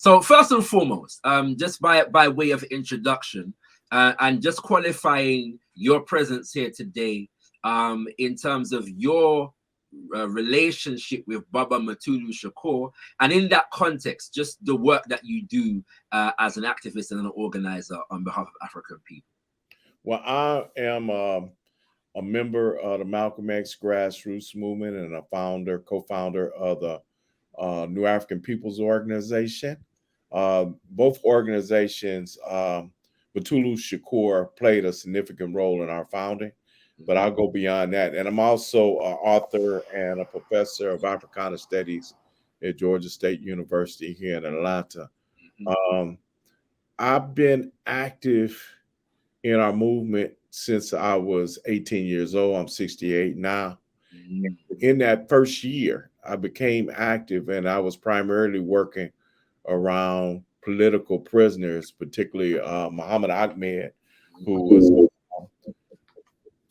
So first and foremost, just by way of introduction, and just qualifying your presence here today, in terms of your relationship with Baba MUTULU Shakur, and in that context, just the work that you do as an activist and an organizer on behalf of African people. Well, I am a member of the Malcolm X grassroots movement and a co-founder of the New African Peoples Organization. Both organizations, MUTULU Shakur played a significant role in our founding, but I'll go beyond that. And I'm also an author and a professor of Africana Studies at Georgia State University here in Atlanta. I've been active in our movement since I was 18 years old. I'm 68 now. In that first year, I became active, and I was primarily working around political prisoners, particularly Muhammad Ahmed, who was a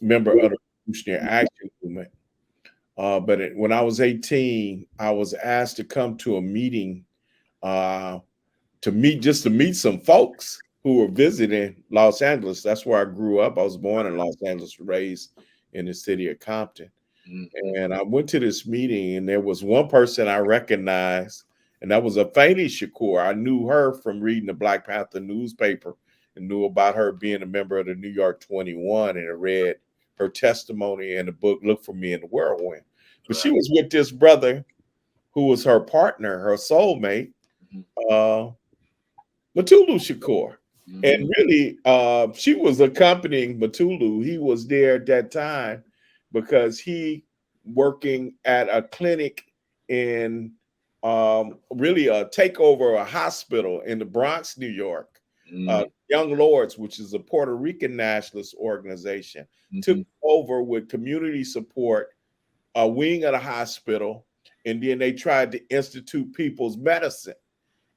member of the Revolutionary Action Movement. But when I was 18, I was asked to come to a meeting to meet some folks who were visiting Los Angeles. That's where I grew up. I was born in Los Angeles, raised in the city of Compton. And I went to this meeting, and there was one person I recognized, and that was Afeni Shakur. I knew her from reading the Black Panther newspaper and knew about her being a member of the New York 21, and I read her testimony in the book, Look for Me in the Whirlwind. But she was with this brother who was her partner, her soulmate, MUTULU Shakur. And really, she was accompanying MUTULU. He was there at that time because he working at a clinic in really a takeover a hospital in the Bronx, New York. Young Lords, which is a Puerto Rican nationalist organization, took over with community support, a wing of the hospital, and then they tried to institute people's medicine.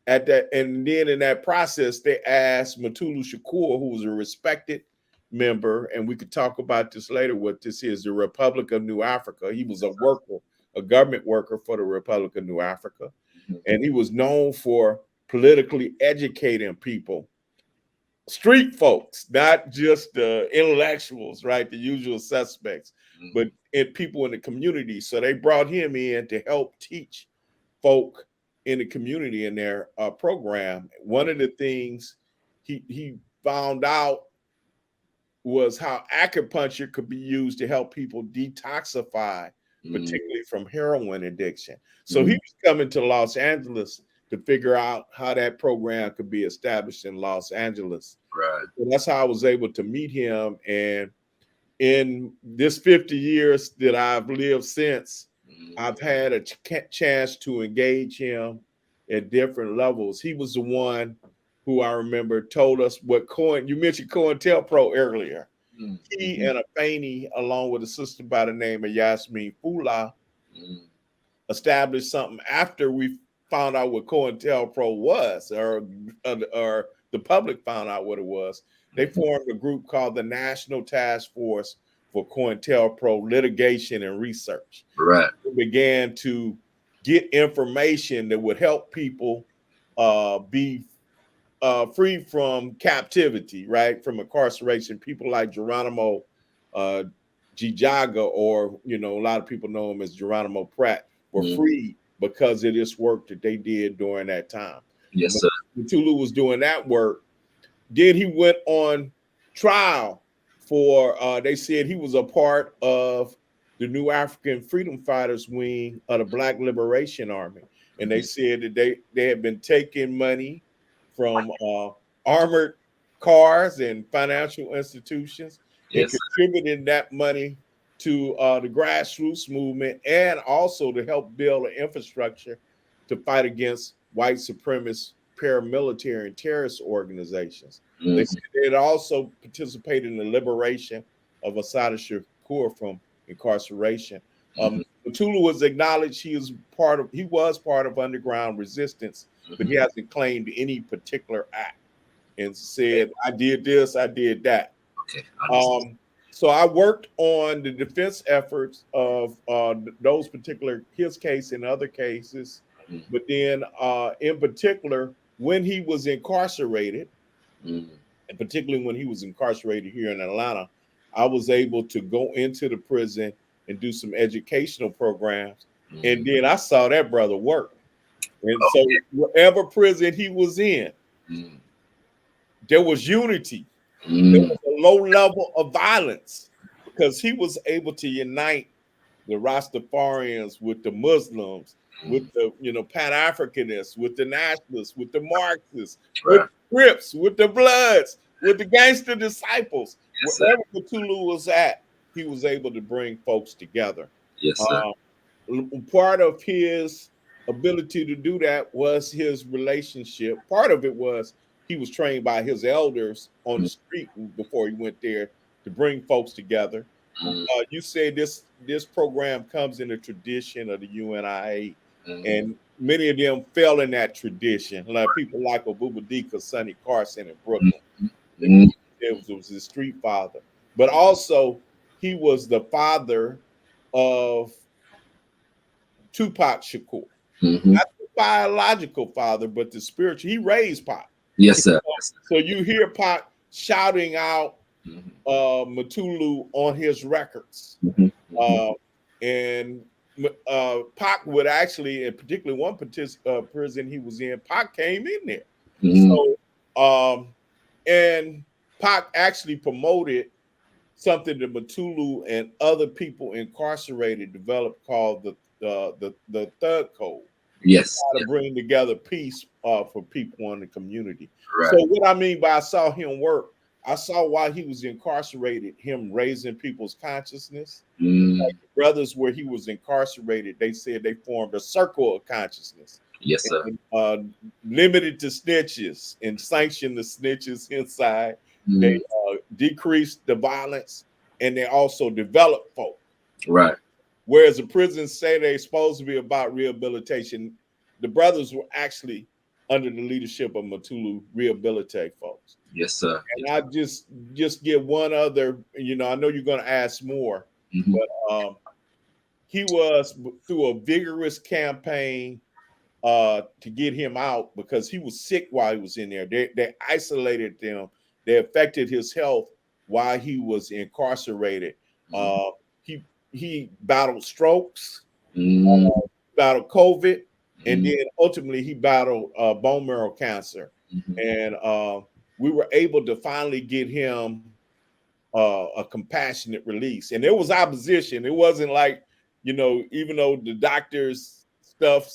At that, and then in that process, they asked MUTULU Shakur, who was a respected member, and we could talk about this later, what this is, the Republic of New Africa. He was a worker, a government worker for the Republic of New Africa. And he was known for politically educating people, street folks, not just the intellectuals, right? The usual suspects, but people in the community. So they brought him in to help teach folk in the community in their program. One of the things he found out was how acupuncture could be used to help people detoxify, particularly from heroin addiction. So he was coming to Los Angeles to figure out how that program could be established in Los Angeles. Right. So that's how I was able to meet him. And in this 50 years that I've lived since, I've had a chance to engage him at different levels. He was the one who I remember told us what you mentioned COINTELPRO earlier. He and Afeni, along with a sister by the name of Yasmin Fula, established something after we found out what COINTELPRO was, or the public found out what it was. They formed a group called the National Task Force for COINTELPRO Litigation and Research. Right. We began to get information that would help people be free from captivity, right? From incarceration. People like Geronimo Gijaga, or, a lot of people know him as Geronimo Pratt, were freed because of this work that they did during that time. Yes, sir. MUTULU was doing that work. Then he went on trial for, they said he was a part of the New African Freedom Fighters wing of the Black Liberation Army. And they said that they had been taking money from armored cars and financial institutions, and contributing that money to the grassroots movement, and also to help build an infrastructure to fight against white supremacist paramilitary and terrorist organizations. They said they had also participated in the liberation of Assata Shakur from incarceration. MUTULU was acknowledged he was part of underground resistance, but he hasn't claimed any particular act and said, I did this, I did that. Okay. So I worked on the defense efforts of those particular, his case and other cases. But then in particular, when he was incarcerated, mm, and particularly when he was incarcerated here in Atlanta, I was able to go into the prison and do some educational programs. And mm. then I saw that brother work. And so Okay. whatever prison he was in, Mm, there was unity. There mm, was a low level of violence because he was able to unite the Rastafarians with the Muslims, with mm. the Pan-Africanists, with the nationalists, with the Marxists, with Right. the Crips, with the Bloods, with the gangster disciples. Yes, sir. Wherever Cthulhu was at, he was able to bring folks together. Yes, sir. Um, Part of his ability to do that was his relationship. Part of it was he was trained by his elders on the Mm, street before he went there to bring folks together. mm, You say this program comes in the tradition of the UNIA, mm, and many of them fell in that tradition, like people like Obubadika, Sonny Carson in mm, Brooklyn. mm, It was his street father, but also he was the father of Tupac Shakur, mhm. not the biological father, but the spiritual. He raised Pac. Yes, sir. Yes, sir. So you hear Pac shouting out Mhm, Mutulu on his records. mhm, mhm, Uh, and Pac would actually, in particularly one prison he was in, Pac came in there. mhm. So, and Pac actually promoted something that Mutulu and other people incarcerated developed called the Thug Code to Yes. try to Yes. bring together peace for people in the community. So Right. what I mean by I saw him work, I saw while he was incarcerated, him raising people's consciousness. Mm, Brothers where he was incarcerated, they said they formed a circle of consciousness yes, sir. and limited to snitches and sanctioned the snitches inside. They Mm, decreased the violence and they also developed folk. right. Whereas the prisons say they're supposed to be about rehabilitation, the brothers were actually under the leadership of Mutulu rehabilitate folks. Yes, sir. And Yes. I just get one other, I know you're going to ask more, Mhm, but he was through a vigorous campaign to get him out because he was sick while he was in there. They isolated him. They affected his health while he was incarcerated. mhm, He battled strokes, mm, battled COVID, and mhm, then ultimately he battled bone marrow cancer. mhm. And we were able to finally get him a compassionate release. And there was opposition. It wasn't like, even though the doctor's stuff,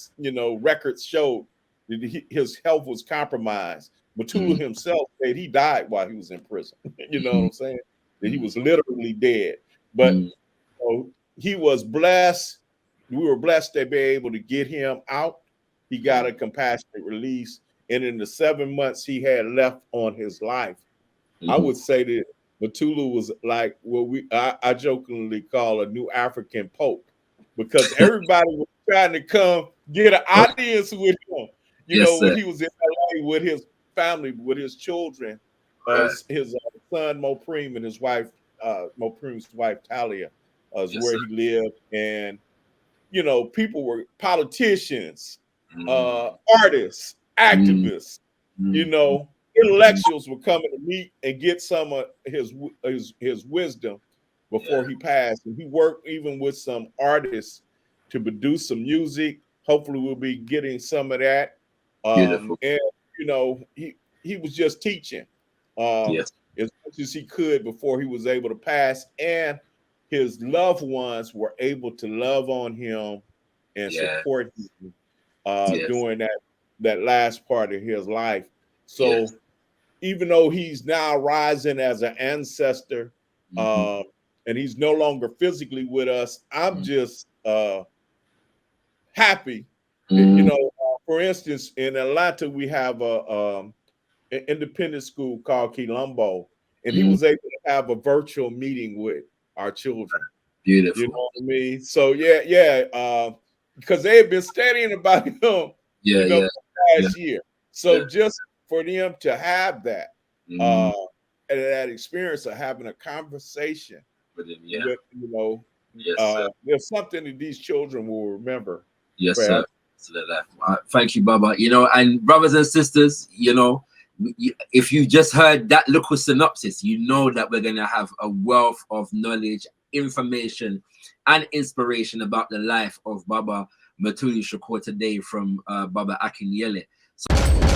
records showed that his health was compromised. Matula Mm, himself said he died while he was in prison. You know what mhm, I'm saying? That he mhm, was literally dead. But mm, he was blessed. We were blessed to be able to get him out. He got mm, a compassionate release. And in the 7 months he had left on his life, I mhm. would say that Matulu was like what I jokingly call a new African Pope because everybody was trying to come get an Oh, audience with him. yes, When sir. he was in LA with his family, with his children, Right. his son Mopreme and his wife, Mopreme's wife Talia, is Yes, where sir. he lived, and people were politicians, Mm, artists, mm, activists, mm, mm. intellectuals were coming to meet and get some of his wisdom Yeah. before he passed. And he worked even with some artists to produce some music. Hopefully, we'll be getting some of that. Beautiful. And he was just teaching um, Yes. as much as he could before he was able to pass, and his loved ones were able to love on him and Yeah. support him Yes. during that last part of his life. Yes. So even though he's now rising as an ancestor, Mhm, uh, and he's no longer physically with us, I'm mm, just happy that mm, for instance, in Atlanta we have an independent school called Quilombo, and he mm. was able to have a virtual meeting with our children. You Beautiful. know what I mean? So yeah, because they had been studying about him, Yeah. for Yeah. the Yeah. past year. Yeah. So just for them to have that, Mm, uh, and that experience of having a conversation with him. Yeah. with, Yes, sir. there's something that these children will remember Yes, sir. forever. To the left. Thank you, Baba. You know, and brothers and sisters, you know, if you just heard that little synopsis, you know that we're going to have a wealth of knowledge, information, and inspiration about the life of Baba MUTULU Shakur today from Baba Akinyele. So